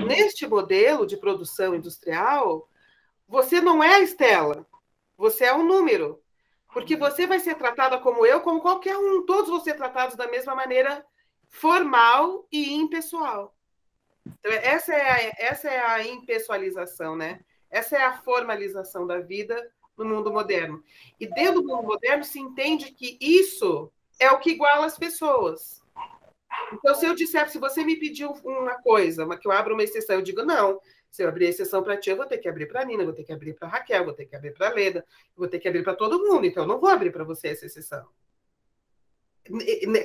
neste modelo de produção industrial, você não é a Estela, você é um número. Porque você vai ser tratada como eu, como qualquer um. Todos vão ser tratados da mesma maneira formal e impessoal. Então, essa é a impessoalização, né? Essa é a formalização da vida no mundo moderno. E dentro do mundo moderno se entende que isso é o que iguala as pessoas. Então, se eu disser, se você me pediu uma coisa, que eu abro uma exceção, eu digo não. Se eu abrir a exceção para ti, eu vou ter que abrir para a Nina, vou ter que abrir para a Raquel, vou ter que abrir para a Leda, vou ter que abrir para todo mundo. Então, eu não vou abrir para você essa exceção.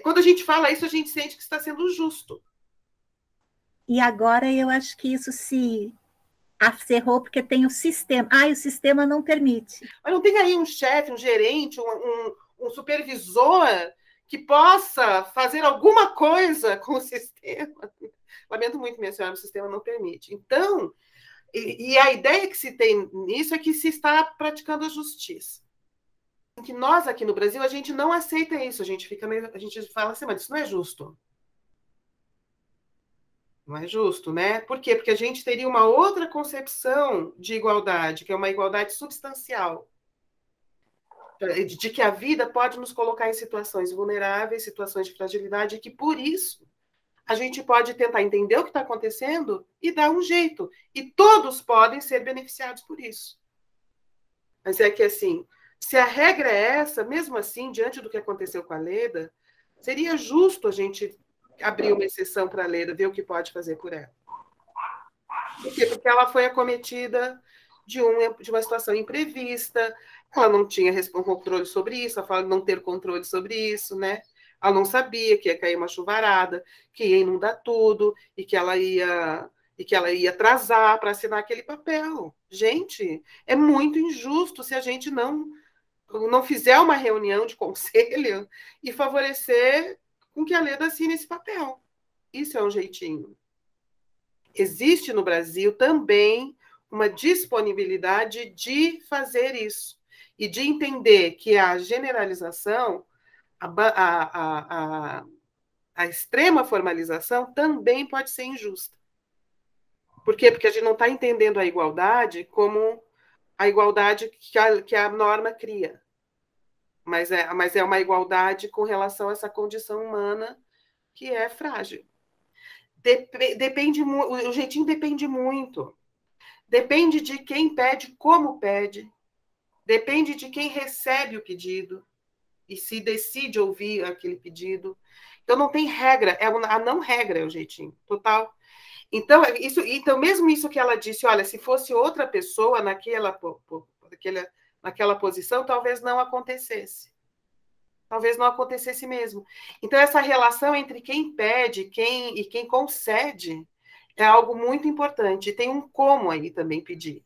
Quando a gente fala isso, a gente sente que está sendo justo. E agora eu acho que isso se acerrou porque tem o sistema. O sistema não permite. Mas não tem aí um chefe, um gerente, um supervisor que possa fazer alguma coisa com o sistema. Lamento muito mencionar, o sistema não permite. Então, e a ideia que se tem nisso é que se está praticando a justiça. Que nós aqui no Brasil, a gente não aceita isso, a gente fala assim, mas isso não é justo. Não é justo, né? Por quê? Porque a gente teria uma outra concepção de igualdade, que é uma igualdade substancial. De que a vida pode nos colocar em situações vulneráveis, situações de fragilidade, e que, por isso, a gente pode tentar entender o que está acontecendo e dar um jeito. E todos podem ser beneficiados por isso. Mas é que, assim, se a regra é essa, mesmo assim, diante do que aconteceu com a Leda, seria justo a gente abrir uma exceção para a Leda, ver o que pode fazer por ela. Por quê? Porque ela foi acometida de uma situação imprevista, ela não tinha controle sobre isso, ela fala de não ter controle sobre isso, né? Ela não sabia que ia cair uma chuvarada, que ia inundar tudo, e que ela ia atrasar para assinar aquele papel. Gente, é muito injusto se a gente não fizer uma reunião de conselho e favorecer com que a Leda assine esse papel. Isso é um jeitinho. Existe no Brasil também uma disponibilidade de fazer isso e de entender que a generalização, a extrema formalização também pode ser injusta. Por quê? Porque a gente não está entendendo a igualdade como a igualdade que a norma cria. Mas é uma igualdade com relação a essa condição humana que é frágil. O jeitinho depende muito. Depende de quem pede, como pede. Depende de quem recebe o pedido e se decide ouvir aquele pedido. Então, não tem regra. A não regra é o jeitinho, total. Então, mesmo isso que ela disse, olha, se fosse outra pessoa naquela posição, talvez não acontecesse. Talvez não acontecesse mesmo. Então, essa relação entre quem pede e quem concede é algo muito importante. E tem um como aí também pedir.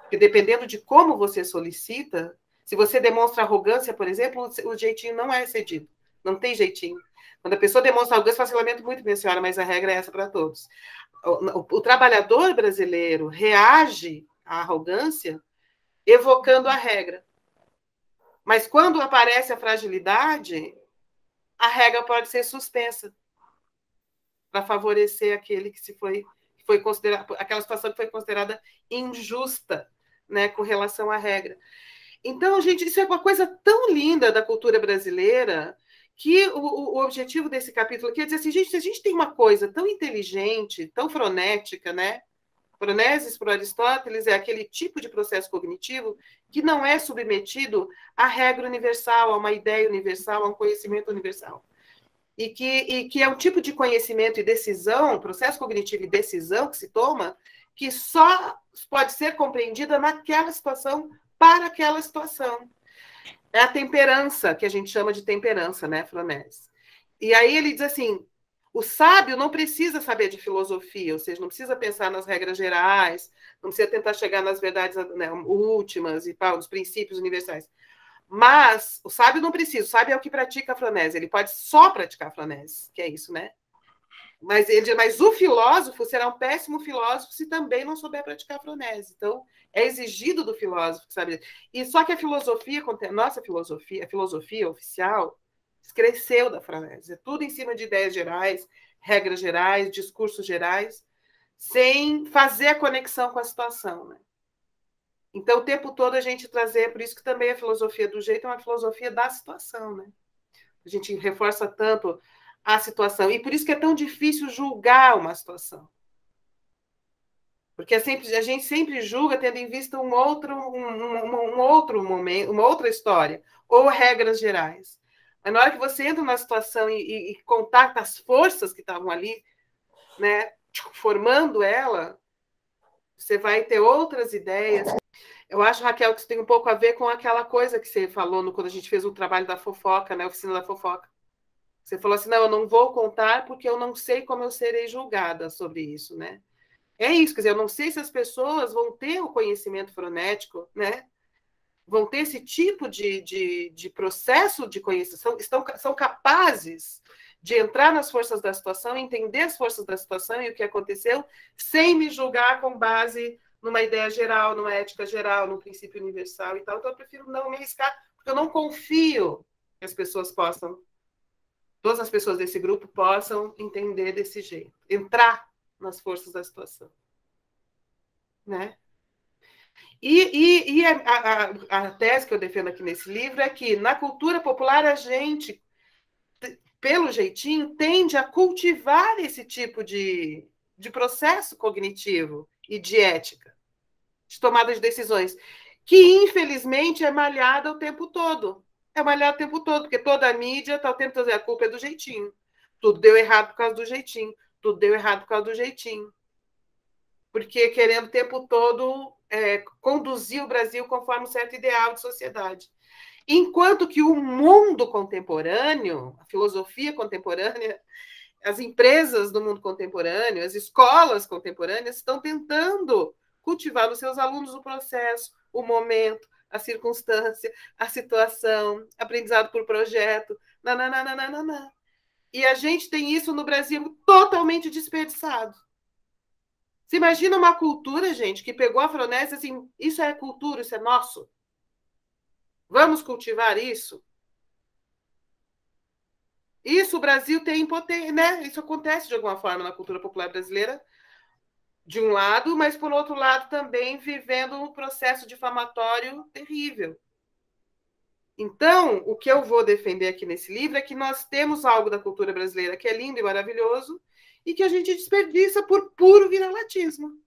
Porque dependendo de como você solicita, se você demonstra arrogância, por exemplo, o jeitinho não é cedido. Não tem jeitinho. Quando a pessoa demonstra arrogância, fala assim, lamento muito, minha senhora, mas a regra é essa para todos. O trabalhador brasileiro reage à arrogância evocando a regra. Mas quando aparece a fragilidade, a regra pode ser suspensa para favorecer aquele que foi considerado, aquela situação que foi considerada injusta, né, com relação à regra. Então, gente, isso é uma coisa tão linda da cultura brasileira que o objetivo desse capítulo aqui é dizer assim, gente, se a gente tem uma coisa tão inteligente, tão frenética, né? Fronesis, para Aristóteles, é aquele tipo de processo cognitivo que não é submetido à regra universal, a uma ideia universal, a um conhecimento universal. E que é um tipo de conhecimento e decisão, processo cognitivo e decisão que se toma, que só pode ser compreendida naquela situação, para aquela situação. É a temperança, que a gente chama de temperança, né, Fronesis? E aí ele diz assim, o sábio não precisa saber de filosofia, ou seja, não precisa pensar nas regras gerais, não precisa tentar chegar nas verdades, né, últimas e tal, os princípios universais. Mas o sábio não precisa, o sábio é o que pratica a fronese, ele pode só praticar a fronese, que é isso, né? Mas o filósofo será um péssimo filósofo se também não souber praticar a fronese. Então, é exigido do filósofo, sabe? E só que a filosofia, nossa filosofia, a filosofia oficial, cresceu da fronese. É tudo em cima de ideias gerais, regras gerais, discursos gerais, sem fazer a conexão com a situação, né? Então, o tempo todo a gente trazer, por isso que também a filosofia do jeito é uma filosofia da situação, né? A gente reforça tanto a situação, e por isso que é tão difícil julgar uma situação. Porque a gente sempre julga tendo em vista um outro momento, uma outra história, ou regras gerais. Mas na hora que você entra na situação e contacta as forças que estavam ali, né, formando ela, você vai ter outras ideias. Eu acho, Raquel, que isso tem um pouco a ver com aquela coisa que você falou quando a gente fez o trabalho da fofoca, né, a oficina da fofoca. Você falou assim, não, eu não vou contar porque eu não sei como eu serei julgada sobre isso, né? É isso, quer dizer, eu não sei se as pessoas vão ter o conhecimento fonético, né? Vão ter esse tipo de processo de conhecimento, são capazes de entrar nas forças da situação, entender as forças da situação e o que aconteceu, sem me julgar com base numa ideia geral, numa ética geral, num princípio universal e tal. Então, eu prefiro não me arriscar, porque eu não confio que as pessoas possam, todas as pessoas desse grupo possam entender desse jeito, entrar nas forças da situação, né? E a tese que eu defendo aqui nesse livro é que, na cultura popular, a gente, pelo jeitinho, tende a cultivar esse tipo de processo cognitivo e de ética, de tomada de decisões, que, infelizmente, é malhada o tempo todo. É malhada o tempo todo, porque toda a mídia está o tempo todo dizendo a culpa é do jeitinho. Tudo deu errado por causa do jeitinho. Tudo deu errado por causa do jeitinho. Porque querendo o tempo todo conduzir o Brasil conforme um certo ideal de sociedade. Enquanto que o mundo contemporâneo, a filosofia contemporânea, as empresas do mundo contemporâneo, as escolas contemporâneas estão tentando cultivar nos seus alunos o processo, o momento, a circunstância, a situação, aprendizado por projeto, nananana. E a gente tem isso no Brasil totalmente desperdiçado. Você imagina uma cultura, gente, que pegou a Afronese assim, isso é cultura, isso é nosso. Vamos cultivar isso? Isso o Brasil tem potência, né? Isso acontece de alguma forma na cultura popular brasileira, de um lado, mas por outro lado também vivendo um processo difamatório terrível. Então, o que eu vou defender aqui nesse livro é que nós temos algo da cultura brasileira que é lindo e maravilhoso e que a gente desperdiça por puro viralatismo.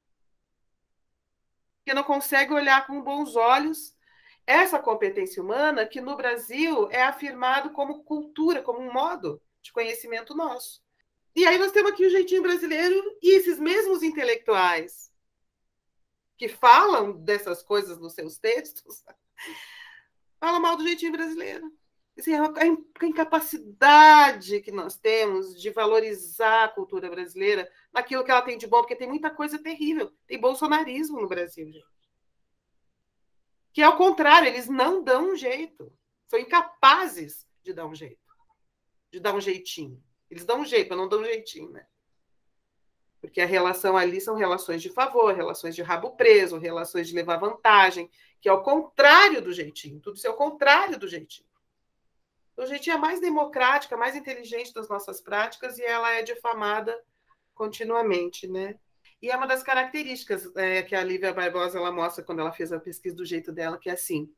Que não consegue olhar com bons olhos essa competência humana que no Brasil é afirmado como cultura, como um modo de conhecimento nosso. E aí nós temos aqui o jeitinho brasileiro e esses mesmos intelectuais que falam dessas coisas nos seus textos falam mal do jeitinho brasileiro. Assim, a incapacidade que nós temos de valorizar a cultura brasileira naquilo que ela tem de bom, porque tem muita coisa terrível. Tem bolsonarismo no Brasil, gente. Que é o contrário, eles não dão um jeito. São incapazes de dar um jeito. De dar um jeitinho. Eles dão um jeito, mas não dão um jeitinho, né? Porque a relação ali são relações de favor, relações de rabo preso, relações de levar vantagem, que é o contrário do jeitinho. Tudo isso é o contrário do jeitinho. O jeitinho é mais democrática, mais inteligente das nossas práticas e ela é difamada continuamente, né? E é uma das características que a Lívia Barbosa ela mostra quando ela fez a pesquisa do jeito dela, que é assim,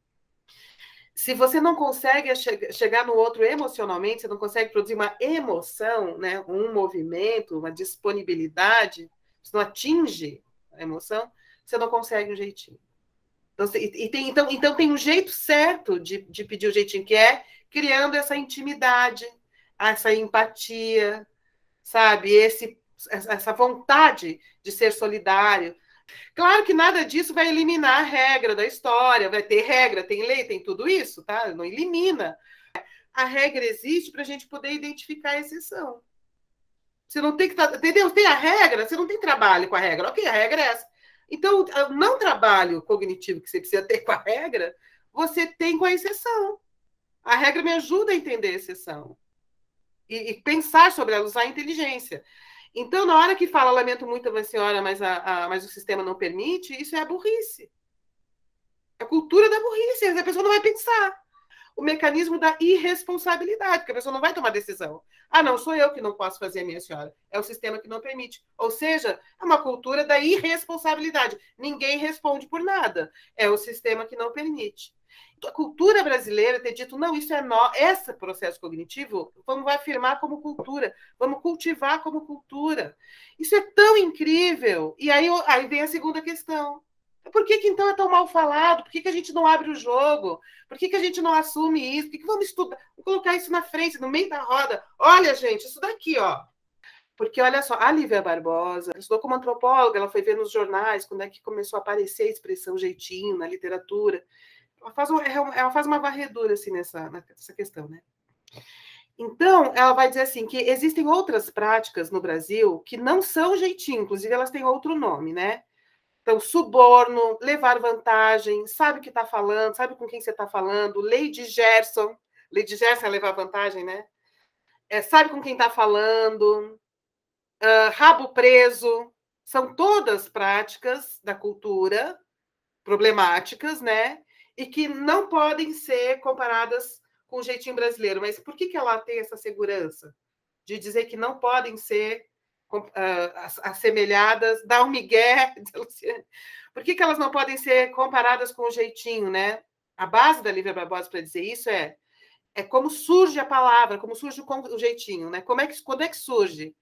se você não consegue chegar no outro emocionalmente, você não consegue produzir uma emoção, né, um movimento, uma disponibilidade, você não atinge a emoção, você não consegue um jeitinho. Então tem um jeito certo de pedir o jeitinho, que é criando essa intimidade, essa empatia, sabe? Essa vontade de ser solidário. Claro que nada disso vai eliminar a regra da história, vai ter regra, tem lei, tem tudo isso, tá? Não elimina. A regra existe para a gente poder identificar a exceção. Você não tem que entendeu? Tem a regra, você não tem trabalho com a regra. Ok, a regra é essa. Então, o não trabalho cognitivo que você precisa ter com a regra, você tem com a exceção. A regra me ajuda a entender a exceção. E pensar sobre ela, usar a inteligência. Então, na hora que fala, lamento muito, a senhora, mas o sistema não permite, isso é a burrice. É a cultura da burrice, a pessoa não vai pensar. o mecanismo da irresponsabilidade, porque a pessoa não vai tomar decisão. Ah, não, sou eu que não posso fazer, minha senhora. É o sistema que não permite. Ou seja, é uma cultura da irresponsabilidade. Ninguém responde por nada. É o sistema que não permite. A cultura brasileira ter dito, não, isso é esse processo cognitivo, vamos afirmar como cultura, vamos cultivar como cultura. Isso é tão incrível. E aí vem a segunda questão. Por que então é tão mal falado? Por que a gente não abre o jogo? Por que a gente não assume isso? Por que vamos estudar? Vamos colocar isso na frente, no meio da roda. Olha, gente, isso daqui, ó. Porque, olha só, a Lívia Barbosa estudou como antropóloga, ela foi ver nos jornais quando é que começou a aparecer a expressão jeitinho na literatura. Ela faz uma varredura assim, nessa questão, né? Então, ela vai dizer assim, que existem outras práticas no Brasil que não são jeitinho, inclusive elas têm outro nome, né? Então, suborno, levar vantagem, sabe o que está falando, sabe com quem você está falando, lei de Gerson é levar vantagem, né? Sabe com quem está falando, rabo preso, são todas práticas da cultura problemáticas, né? E que não podem ser comparadas com o jeitinho brasileiro. Mas por que ela tem essa segurança de dizer que não podem ser assemelhadas, dar um migué, por que elas não podem ser comparadas com o jeitinho, né? A base da Lívia Barbosa para dizer isso é como surge a palavra, como surge o jeitinho, né? Quando é que surge?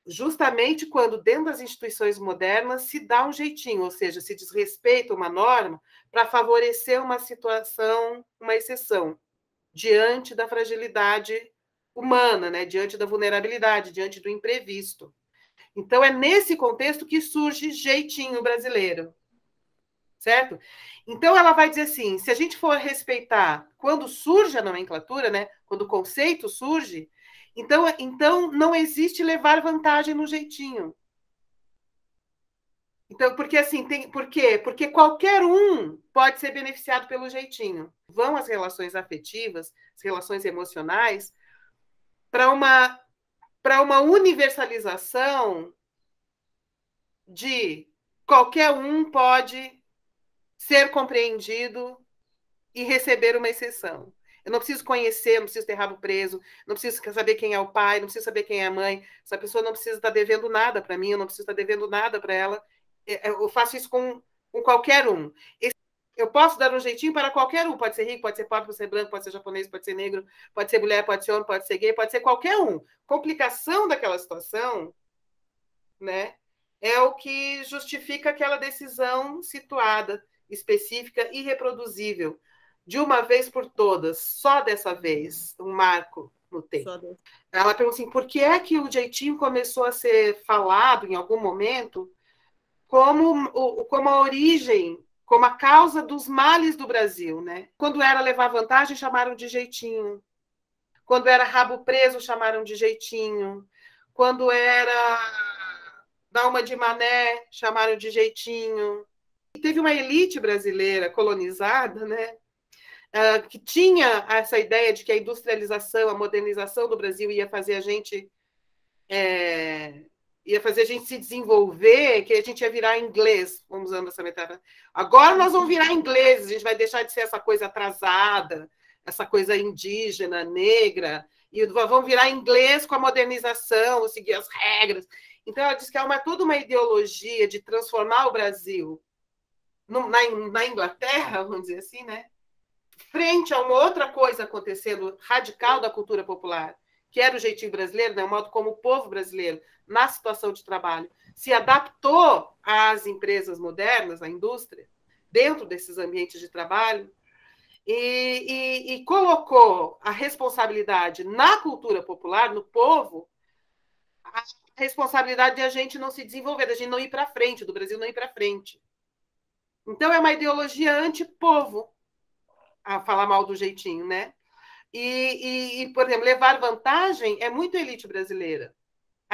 Justamente quando dentro das instituições modernas se dá um jeitinho, ou seja, se desrespeita uma norma para favorecer uma situação, uma exceção, diante da fragilidade humana, né? Diante da vulnerabilidade, diante do imprevisto. Então, é nesse contexto que surge jeitinho brasileiro, certo? Então, ela vai dizer assim, se a gente for respeitar quando surge a nomenclatura, né? Quando o conceito surge, então não existe levar vantagem no jeitinho. Então, porque assim, por quê? Porque qualquer um pode ser beneficiado pelo jeitinho. Vão as relações afetivas, as relações emocionais, para uma universalização de qualquer um pode ser compreendido e receber uma exceção. Eu não preciso conhecer, não preciso ter rabo preso, não preciso saber quem é o pai, não preciso saber quem é a mãe. Essa pessoa não precisa estar devendo nada para mim, eu não preciso estar devendo nada para ela. Eu faço isso com qualquer um. Eu posso dar um jeitinho para qualquer um. Pode ser rico, pode ser pobre, pode ser branco, pode ser japonês, pode ser negro, pode ser mulher, pode ser homem, pode ser gay, pode ser qualquer um. Complicação daquela situação, né, é o que justifica aquela decisão situada, específica, irreproduzível, de uma vez por todas, só dessa vez, um marco no tempo. Ela pergunta assim, por que é que o jeitinho começou a ser falado em algum momento como a origem, como a causa dos males do Brasil, né? Quando era levar vantagem, chamaram de jeitinho. Quando era rabo preso, chamaram de jeitinho. Quando era dar uma de mané, chamaram de jeitinho. E teve uma elite brasileira colonizada, né? Que tinha essa ideia de que a industrialização, a modernização do Brasil ia fazer a gente se desenvolver, que a gente ia virar inglês, vamos usando essa metáfora. Agora nós vamos virar ingleses, a gente vai deixar de ser essa coisa atrasada, essa coisa indígena, negra, e vamos virar inglês com a modernização, seguir as regras. Então, ela diz que é toda uma ideologia de transformar o Brasil na Inglaterra, vamos dizer assim, né? Frente a uma outra coisa acontecendo radical da cultura popular, que era o jeitinho brasileiro, né? O modo como o povo brasileiro, na situação de trabalho, se adaptou às empresas modernas, à indústria, dentro desses ambientes de trabalho, e colocou a responsabilidade na cultura popular, no povo, a responsabilidade de a gente não se desenvolver, da gente não ir para frente, do Brasil não ir para frente. Então, é uma ideologia anti-povo, a falar mal do jeitinho, né? Por exemplo, levar vantagem é muito elite brasileira.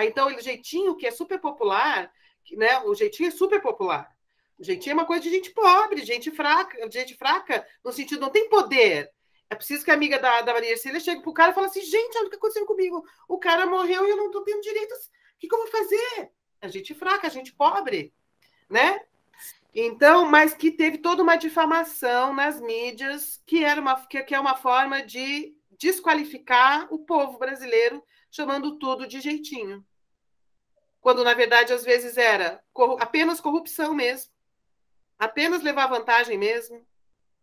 Então, o jeitinho, que é super popular, né? O jeitinho é super popular. O jeitinho é uma coisa de gente pobre, gente fraca, no sentido, não tem poder. É preciso que a amiga da Maria Ercília chegue pro cara e fale assim, gente, olha o que aconteceu comigo. O cara morreu e eu não estou tendo direito. O que eu vou fazer? A gente fraca, a gente pobre, né? Então, mas que teve toda uma difamação nas mídias, que é uma forma de desqualificar o povo brasileiro, chamando tudo de jeitinho. Quando, na verdade, às vezes era apenas corrupção mesmo, apenas levar vantagem mesmo,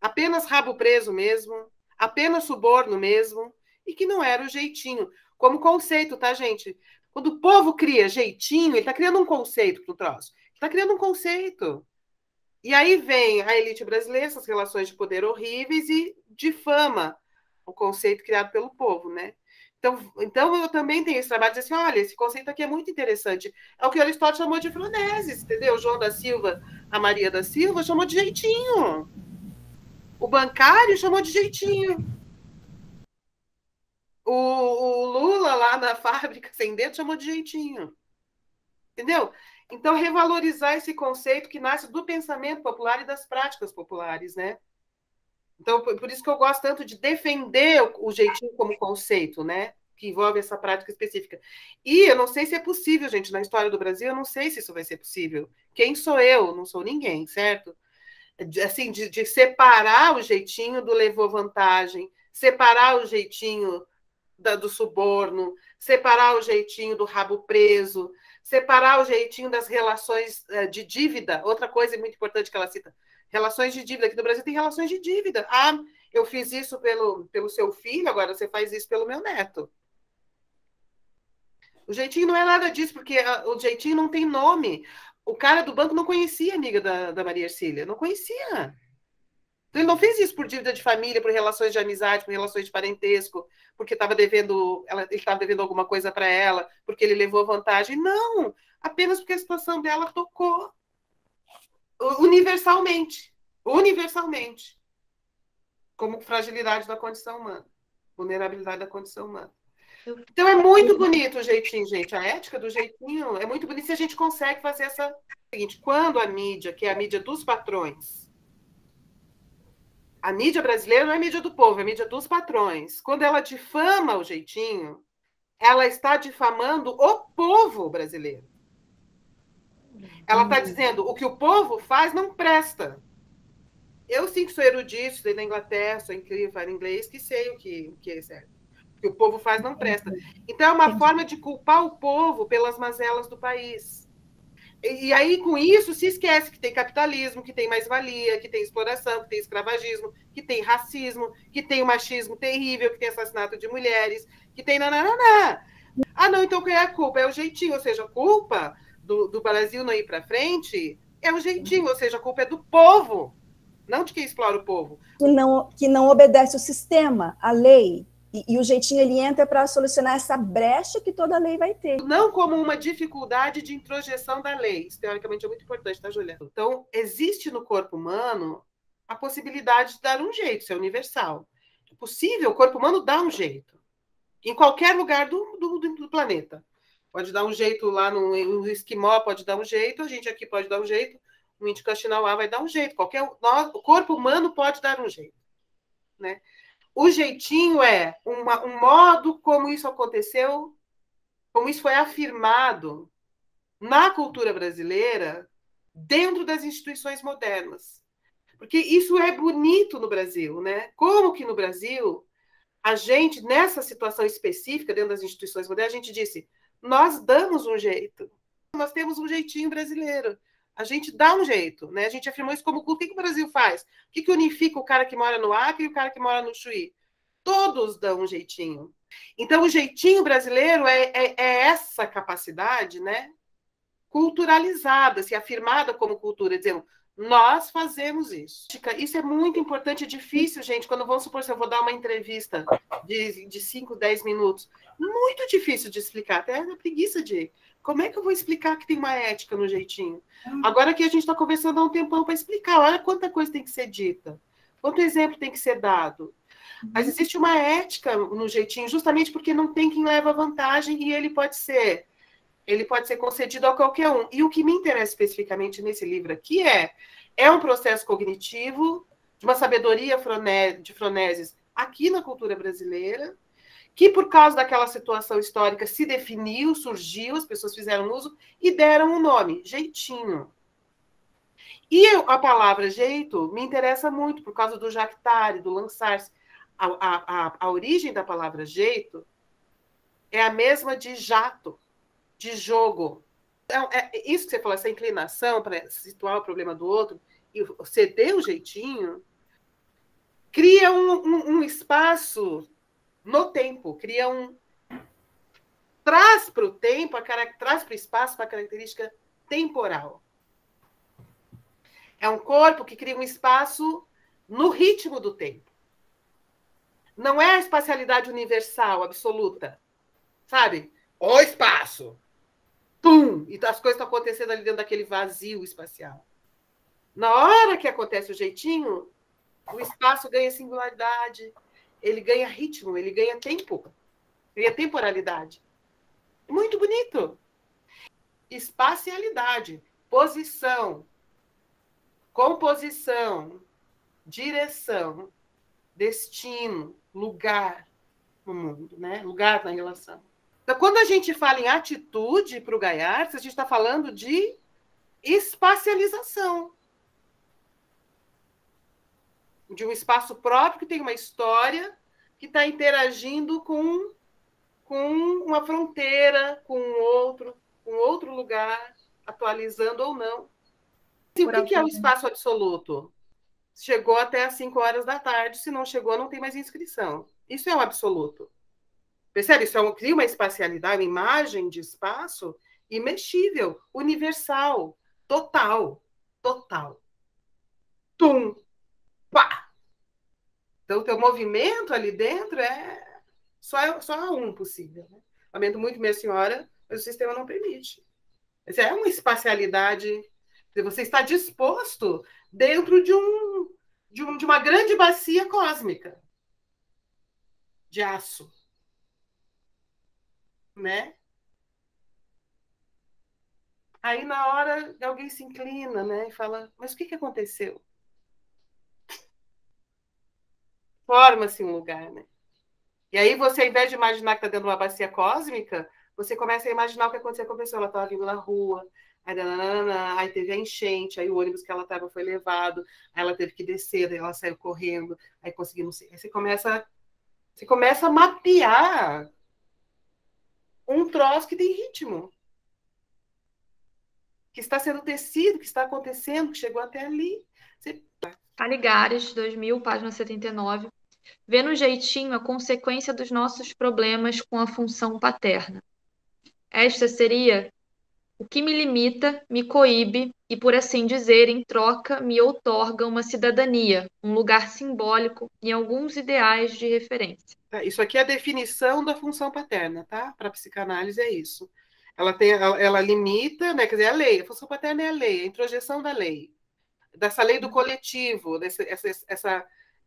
apenas rabo preso mesmo, apenas suborno mesmo, e que não era o jeitinho. Como conceito, tá, gente? Quando o povo cria jeitinho, ele está criando um conceito para o troço. Ele está criando um conceito. E aí vem a elite brasileira, essas relações de poder horríveis, e difama o conceito criado pelo povo, né? Então eu também tenho esse trabalho de dizer assim, olha, esse conceito aqui é muito interessante. É o que Aristóteles chamou de froneses, entendeu? João da Silva, a Maria da Silva, chamou de jeitinho. O bancário chamou de jeitinho. O Lula lá na fábrica sem dedo chamou de jeitinho. Entendeu? Então, revalorizar esse conceito que nasce do pensamento popular e das práticas populares, né? Então, por isso que eu gosto tanto de defender o jeitinho como conceito, né? Que envolve essa prática específica. E eu não sei se é possível, gente, na história do Brasil, eu não sei se isso vai ser possível. Quem sou eu? Não sou ninguém, certo? Assim, de separar o jeitinho do levou vantagem, separar o jeitinho do suborno, separar o jeitinho do rabo preso, separar o jeitinho das relações de dívida. Outra coisa muito importante que ela cita, relações de dívida. Aqui no Brasil tem relações de dívida. Ah, eu fiz isso pelo seu filho, agora você faz isso pelo meu neto. O jeitinho não é nada disso, porque o jeitinho não tem nome. O cara do banco não conhecia a amiga da Maria Ercília, não conhecia. Então, ele não fez isso por dívida de família, por relações de amizade, por relações de parentesco, porque ele estava devendo alguma coisa para ela, porque ele levou vantagem. Não, apenas porque a situação dela tocou universalmente, universalmente, como fragilidade da condição humana, vulnerabilidade da condição humana. Então é muito bonito o jeitinho, gente. A ética do jeitinho é muito bonito se a gente consegue fazer essa seguinte, quando a mídia, que é a mídia dos patrões, a mídia brasileira não é mídia do povo, é mídia dos patrões. Quando ela difama o jeitinho, ela está difamando o povo brasileiro. Ela está dizendo o que o povo faz não presta. Eu sim que sou erudito, estudei na Inglaterra, sou incrível, falo inglês, que sei o que é certo. O que o povo faz não presta. Então é uma forma de culpar o povo pelas mazelas do país. E aí, com isso, se esquece que tem capitalismo, que tem mais-valia, que tem exploração, que tem escravagismo, que tem racismo, que tem o machismo terrível, que tem assassinato de mulheres, que tem nananana. Ah, não, então qual é a culpa? É o jeitinho, ou seja, a culpa do Brasil não ir para frente é o jeitinho, ou seja, a culpa é do povo, não de quem explora o povo. Que não obedece o sistema, a lei. E o jeitinho ele entra para solucionar essa brecha que toda lei vai ter. Não como uma dificuldade de introjeção da lei. Isso, teoricamente, é muito importante, tá, Juliana? Então, existe no corpo humano a possibilidade de dar um jeito, isso é universal. É possível, o corpo humano dá um jeito. Em qualquer lugar do planeta. Pode dar um jeito lá no Esquimó, pode dar um jeito, a gente aqui pode dar um jeito, o índio Kaxinawá vai dar um jeito. O corpo humano pode dar um jeito, né? O jeitinho é um modo como isso aconteceu, como isso foi afirmado na cultura brasileira dentro das instituições modernas. Porque isso é bonito no Brasil, né? Como que no Brasil, a gente, nessa situação específica, dentro das instituições modernas, a gente disse, nós damos um jeito. Nós temos um jeitinho brasileiro. A gente dá um jeito, né? A gente afirmou isso como culto. O que o Brasil faz? O que unifica o cara que mora no Acre e o cara que mora no Chuí? Todos dão um jeitinho. Então, o jeitinho brasileiro é essa capacidade, né? Culturalizada, se afirmada como cultura, dizendo, nós fazemos isso. Isso é muito importante, é difícil, gente, quando vamos supor, se eu vou dar uma entrevista de 5, 10 minutos, muito difícil de explicar, até a preguiça de... Como é que eu vou explicar que tem uma ética no jeitinho? Agora que a gente está conversando há um tempão para explicar, olha quanta coisa tem que ser dita, quanto exemplo tem que ser dado. Mas existe uma ética no jeitinho, justamente porque não tem quem leva vantagem e ele pode ser concedido a qualquer um. E o que me interessa especificamente nesse livro aqui é um processo cognitivo de uma sabedoria de Froneses aqui na cultura brasileira, que por causa daquela situação histórica se definiu, surgiu, as pessoas fizeram uso e deram um nome, jeitinho. E a palavra jeito me interessa muito por causa do jactare, do lançar-se. A origem da palavra jeito é a mesma de jato, de jogo. Então, isso que você falou, essa inclinação para situar o problema do outro e ceder o jeitinho, cria um espaço no tempo, traz para o tempo, traz para o espaço uma característica temporal. É um corpo que cria um espaço no ritmo do tempo. Não é a espacialidade universal, absoluta. Sabe? O espaço. Pum! E as coisas estão acontecendo ali dentro daquele vazio espacial. Na hora que acontece o jeitinho, o espaço ganha singularidade, ele ganha ritmo, ele ganha tempo, ganha temporalidade. Muito bonito. Espacialidade, posição, composição, direção, destino, lugar no mundo, né? Lugar na relação. Então, quando a gente fala em atitude para o Gaiarsa, a gente está falando de espacialização. De um espaço próprio que tem uma história que está interagindo com uma fronteira, com outro lugar, atualizando ou não. E o que é o espaço absoluto? Chegou até às 5 horas da tarde, se não chegou, não tem mais inscrição. Isso é um absoluto. Percebe? Isso cria uma espacialidade, uma imagem de espaço imexível, universal, total. Tum! Pá! Então, o teu movimento ali dentro é só um possível. Né? Lamento muito, minha senhora, mas o sistema não permite. Essa é uma espacialidade. Você está disposto dentro de uma grande bacia cósmica de aço. Né? Aí, na hora, alguém se inclina, né? E fala, mas o que aconteceu? Forma-se um lugar, né? E aí você, ao invés de imaginar que está dentro de uma bacia cósmica, você começa a imaginar o que aconteceu com a pessoa. Ela estava vindo na rua, aí teve a enchente, aí o ônibus que ela estava foi levado, aí ela teve que descer, aí ela saiu correndo, aí conseguiu, não sei. Aí você começa a mapear um troço que tem ritmo, que está sendo tecido, que está acontecendo, que chegou até ali. Caligares, 2000, página 79. Vê no jeitinho a consequência dos nossos problemas com a função paterna. Esta seria o que me limita, me coíbe e, por assim dizer, em troca, me outorga uma cidadania, um lugar simbólico e alguns ideais de referência. Isso aqui é a definição da função paterna, tá? Para a psicanálise é isso. Ela limita, né? Quer dizer, a lei, a função paterna é a lei, a introjeção da lei, dessa lei do coletivo,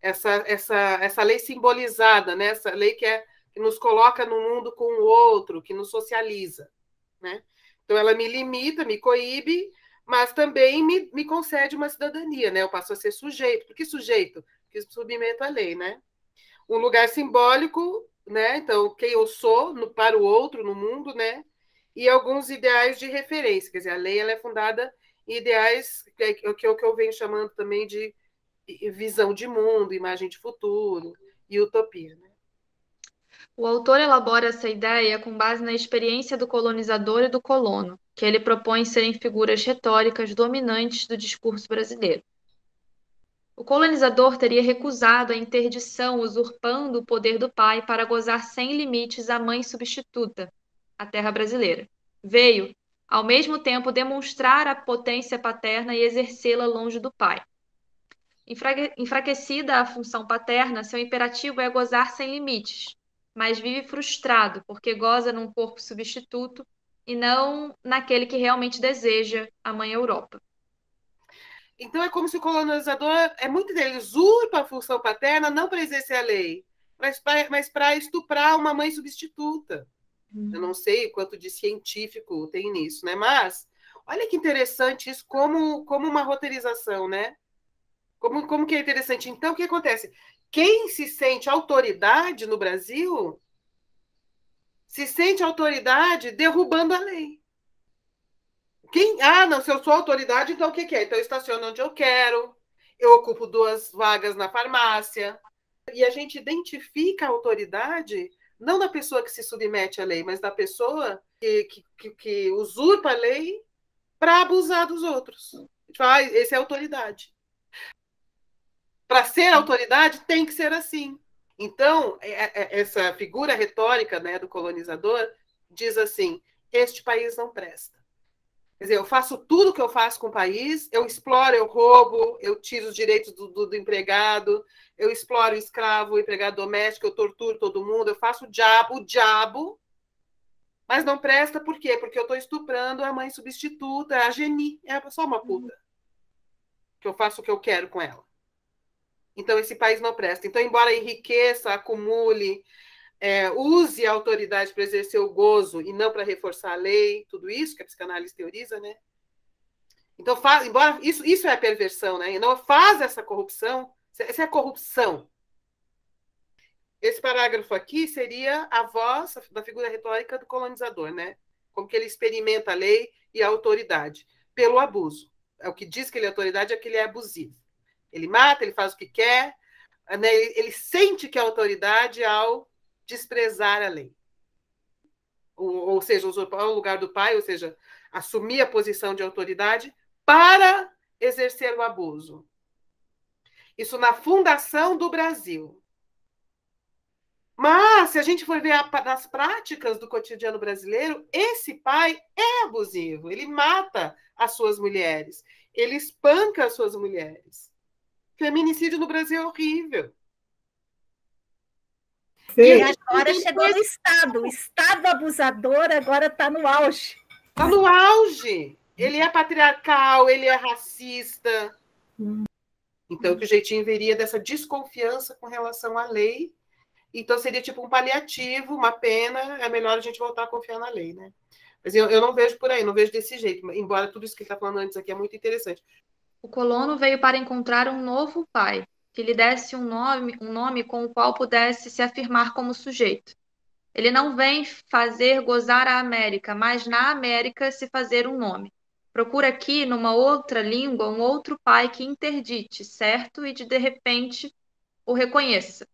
essa lei simbolizada, né? Essa lei que nos coloca no mundo com o outro, que nos socializa, né? Então, ela me limita, me coíbe, mas também me concede uma cidadania, né? Eu passo a ser sujeito. Por que sujeito? Porque submeto à lei, né? Um lugar simbólico, né? Então, quem eu sou para o outro no mundo, né? E alguns ideais de referência. Quer dizer, a lei ela é fundada em ideais que eu venho chamando também de visão de mundo, imagem de futuro e utopia, né? O autor elabora essa ideia com base na experiência do colonizador e do colono, que ele propõe serem figuras retóricas dominantes do discurso brasileiro. O colonizador teria recusado a interdição usurpando o poder do pai para gozar sem limites a mãe substituta, a terra brasileira. Veio, ao mesmo tempo, demonstrar a potência paterna e exercê-la longe do pai. Enfraquecida a função paterna, seu imperativo é gozar sem limites, mas vive frustrado porque goza num corpo substituto e não naquele que realmente deseja, a mãe Europa. Então é como se o colonizador, muito dele, usurpa a função paterna não para exercer a lei, mas para estuprar uma mãe substituta. Eu não sei quanto de científico tem nisso, né? Mas olha que interessante isso, como uma roteirização, né? Como que é interessante. Então, o que acontece? Quem se sente autoridade no Brasil se sente autoridade derrubando a lei. Não, se eu sou autoridade, então o que é? Então eu estaciono onde eu quero, eu ocupo 2 vagas na farmácia. E a gente identifica a autoridade não da pessoa que se submete à lei, mas da pessoa que usurpa a lei para abusar dos outros. A gente fala, esse é autoridade. Para ser autoridade, tem que ser assim. Então, essa figura retórica, né, do colonizador diz assim, este país não presta. Quer dizer, eu faço tudo que eu faço com o país, eu exploro, eu roubo, eu tiro os direitos do empregado, eu exploro o escravo, o empregado doméstico, eu torturo todo mundo, eu faço o diabo, mas não presta por quê? Porque eu estou estuprando a mãe substituta, a Geni, é só uma puta. Que eu faço o que eu quero com ela. Então, esse país não presta. Então, embora enriqueça, acumule, use a autoridade para exercer o gozo e não para reforçar a lei, tudo isso que a psicanálise teoriza, né? Então, embora isso é a perversão, né? E não faz essa corrupção, essa é a corrupção. Esse parágrafo aqui seria a voz da figura retórica do colonizador, né? Como que ele experimenta a lei e a autoridade pelo abuso. O que diz que ele é autoridade é que ele é abusivo. Ele mata, ele faz o que quer, né? Ele sente que é autoridade ao desprezar a lei. Ou seja, usurpar o lugar do pai, ou seja, assumir a posição de autoridade para exercer o abuso. Isso na fundação do Brasil. Mas, se a gente for ver nas práticas do cotidiano brasileiro, esse pai é abusivo. Ele mata as suas mulheres. Ele espanca as suas mulheres. Feminicídio no Brasil é horrível. E agora chegou no Estado. O Estado abusador agora está no auge. Está no auge. Ele é patriarcal, ele é racista. Então, que o jeitinho viria dessa desconfiança com relação à lei. Então, seria tipo um paliativo, uma pena, é melhor a gente voltar a confiar na lei, né? Mas eu não vejo por aí, não vejo desse jeito, embora tudo isso que ele está falando antes aqui é muito interessante. O colono veio para encontrar um novo pai, que lhe desse um nome com o qual pudesse se afirmar como sujeito. Ele não vem fazer gozar a América, mas na América se fazer um nome. Procura aqui, numa outra língua, um outro pai que interdite, certo? E de repente o reconheça.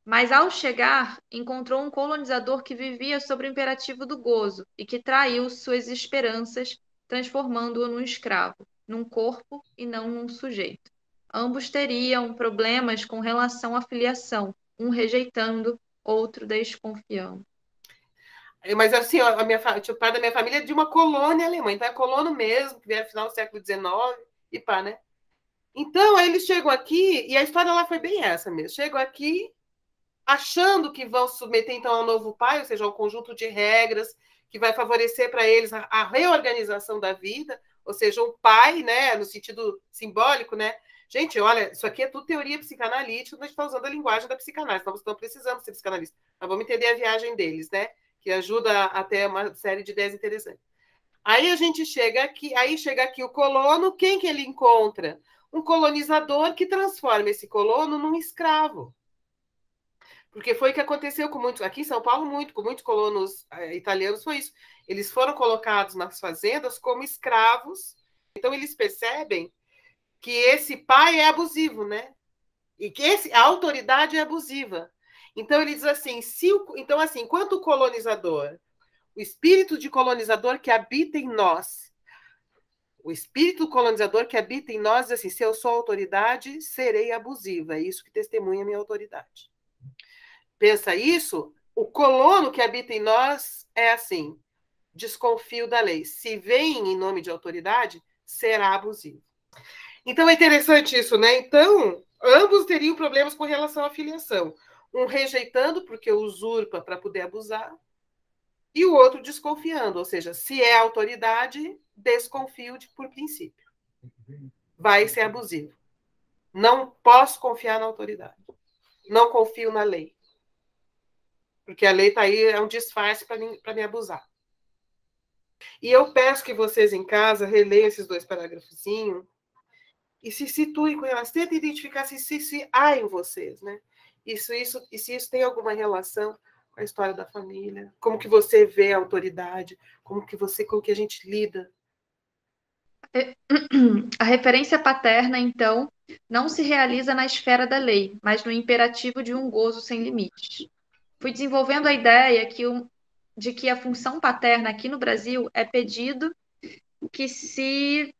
Mas ao chegar, encontrou um colonizador que vivia sob o imperativo do gozo e que traiu suas esperanças, transformando-o num escravo, num corpo e não num sujeito. Ambos teriam problemas com relação à filiação, um rejeitando, outro desconfiando. Mas assim, o pai da minha família é de uma colônia alemã, então é colono mesmo, que veio no final do século XIX, e pá, né? Então, aí eles chegam aqui, e a história lá foi bem essa mesmo. Chegam aqui achando que vão se submeter, então, ao novo pai, ou seja, ao conjunto de regras que vai favorecer para eles a reorganização da vida, ou seja, um pai, né, no sentido simbólico, né? Gente, olha, isso aqui é tudo teoria psicanalítica, a gente está usando a linguagem da psicanálise, nós não precisamos ser psicanalistas, mas vamos entender a viagem deles, né? Que ajuda a ter uma série de ideias interessantes. Aí a gente chega aqui o colono, quem que ele encontra? Um colonizador que transforma esse colono num escravo. Porque foi o que aconteceu com muitos, aqui em São Paulo, com muitos colonos italianos, foi isso. Eles foram colocados nas fazendas como escravos. Então, eles percebem que esse pai é abusivo, né? E que a autoridade é abusiva. Então, ele diz assim, enquanto o colonizador, o espírito de colonizador que habita em nós, o espírito colonizador que habita em nós, diz assim, se eu sou autoridade, serei abusiva. É isso que testemunha a minha autoridade. Pensa isso, o colono que habita em nós é assim, desconfio da lei. Se vem em nome de autoridade, será abusivo. Então, é interessante isso, né? Então, ambos teriam problemas com relação à filiação. Um rejeitando, porque usurpa para poder abusar, e o outro desconfiando, ou seja, se é autoridade, desconfio por princípio. Vai ser abusivo. Não posso confiar na autoridade. Não confio na lei. Porque a lei está aí, é um disfarce para me abusar. E eu peço que vocês em casa releiam esses 2 parágrafozinhos e se situem com elas. Tentem identificar se há em vocês, né? E se isso tem alguma relação com a história da família, como que você vê a autoridade, como que a gente lida A referência paterna, então, não se realiza na esfera da lei, mas no imperativo de um gozo sem limites. Fui desenvolvendo a ideia de que a função paterna aqui no Brasil é pedido que se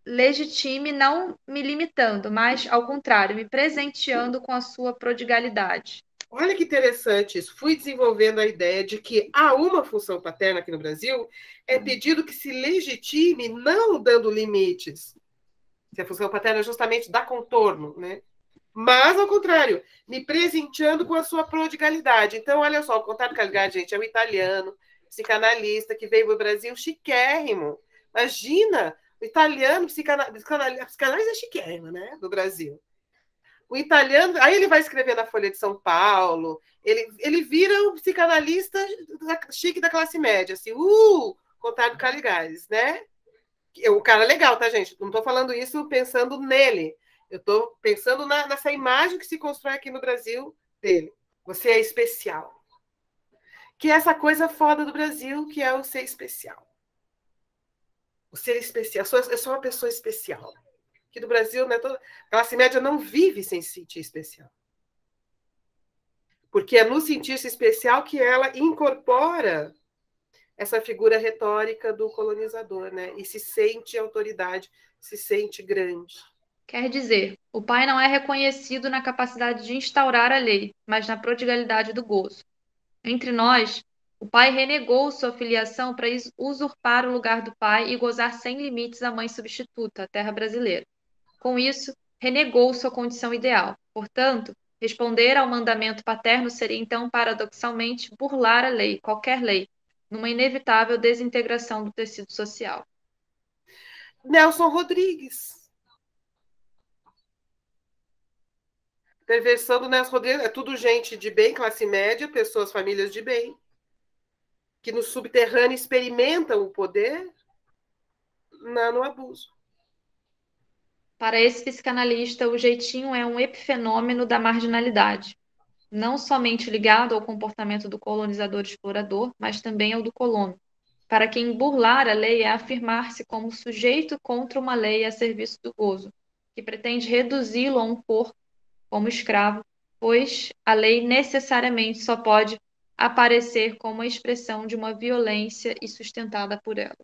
legitime, não me limitando, mas, ao contrário, me presenteando com a sua prodigalidade. Olha que interessante isso. Fui desenvolvendo a ideia de que há uma função paterna aqui no Brasil, é pedido que se legitime, não dando limites. Se a função paterna é justamente dar contorno, né? Mas, ao contrário, me presenteando com a sua prodigalidade. Então, olha só, o Conrado Caligari, gente, é um italiano, psicanalista, que veio para o Brasil chiquérrimo. Imagina, o italiano, psicanalista é chiquérrimo, né? No Brasil. O italiano, aí ele vai escrever na Folha de São Paulo, ele vira um psicanalista chique da classe média, assim, Conrado Caligari, né? O cara é legal, tá, gente? Não estou falando isso pensando nele. Eu estou pensando nessa imagem que se constrói aqui no Brasil dele. Você é especial. Que é essa coisa foda do Brasil, que é o ser especial. O ser especial. Eu sou uma pessoa especial. Aqui no Brasil, né, a classe média não vive sem se sentir especial. Porque é no sentir-se especial que ela incorpora essa figura retórica do colonizador, né? E se sente autoridade, se sente grande. Quer dizer, o pai não é reconhecido na capacidade de instaurar a lei, mas na prodigalidade do gozo. Entre nós, o pai renegou sua filiação para usurpar o lugar do pai e gozar sem limites a mãe substituta, a terra brasileira. Com isso, renegou sua condição ideal. Portanto, responder ao mandamento paterno seria então, paradoxalmente, burlar a lei, qualquer lei, numa inevitável desintegração do tecido social. Nelson Rodrigues. Perversão do Nelson Rodrigues. É tudo gente de bem, classe média, pessoas, famílias de bem, que no subterrâneo experimentam o poder no abuso. Para esse psicanalista, o jeitinho é um epifenômeno da marginalidade, não somente ligado ao comportamento do colonizador explorador, mas também ao do colono. Para quem burlar a lei é afirmar-se como sujeito contra uma lei a serviço do gozo, que pretende reduzi-lo a um corpo como escravo, pois a lei necessariamente só pode aparecer como a expressão de uma violência e sustentada por ela.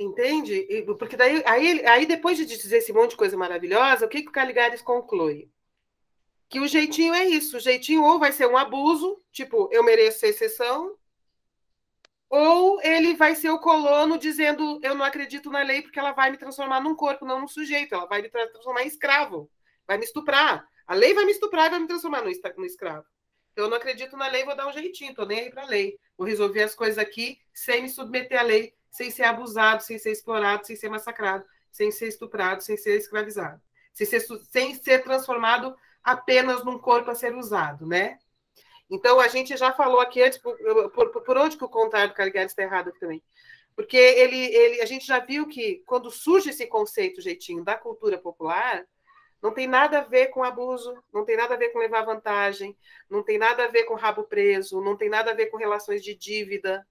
Entende? Porque daí, aí depois de dizer esse monte de coisa maravilhosa, o que o Caligares conclui? Que o jeitinho é isso. O jeitinho ou vai ser um abuso, tipo, eu mereço ser exceção, ou ele vai ser o colono dizendo, eu não acredito na lei porque ela vai me transformar num corpo, não num sujeito. Ela vai me transformar em escravo, vai me estuprar. A lei vai me estuprar e vai me transformar no escravo. Então, eu não acredito na lei, vou dar um jeitinho, tô nem aí pra lei. Vou resolver as coisas aqui sem me submeter à lei, sem ser abusado, sem ser explorado, sem ser massacrado, sem ser estuprado, sem ser escravizado. Sem ser transformado apenas num corpo a ser usado, né? Então, a gente já falou aqui antes, por onde que o Conrado Caligari está errado aqui também. Porque a gente já viu que, quando surge esse conceito, jeitinho, da cultura popular, não tem nada a ver com abuso, não tem nada a ver com levar vantagem, não tem nada a ver com rabo preso, não tem nada a ver com relações de dívida,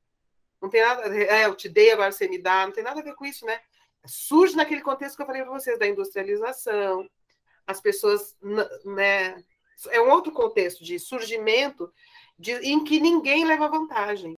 não tem nada, eu te dei, agora você me dá, não tem nada a ver com isso, né? Surge naquele contexto que eu falei para vocês, da industrialização, as pessoas, né? É um outro contexto de surgimento em que ninguém leva vantagem.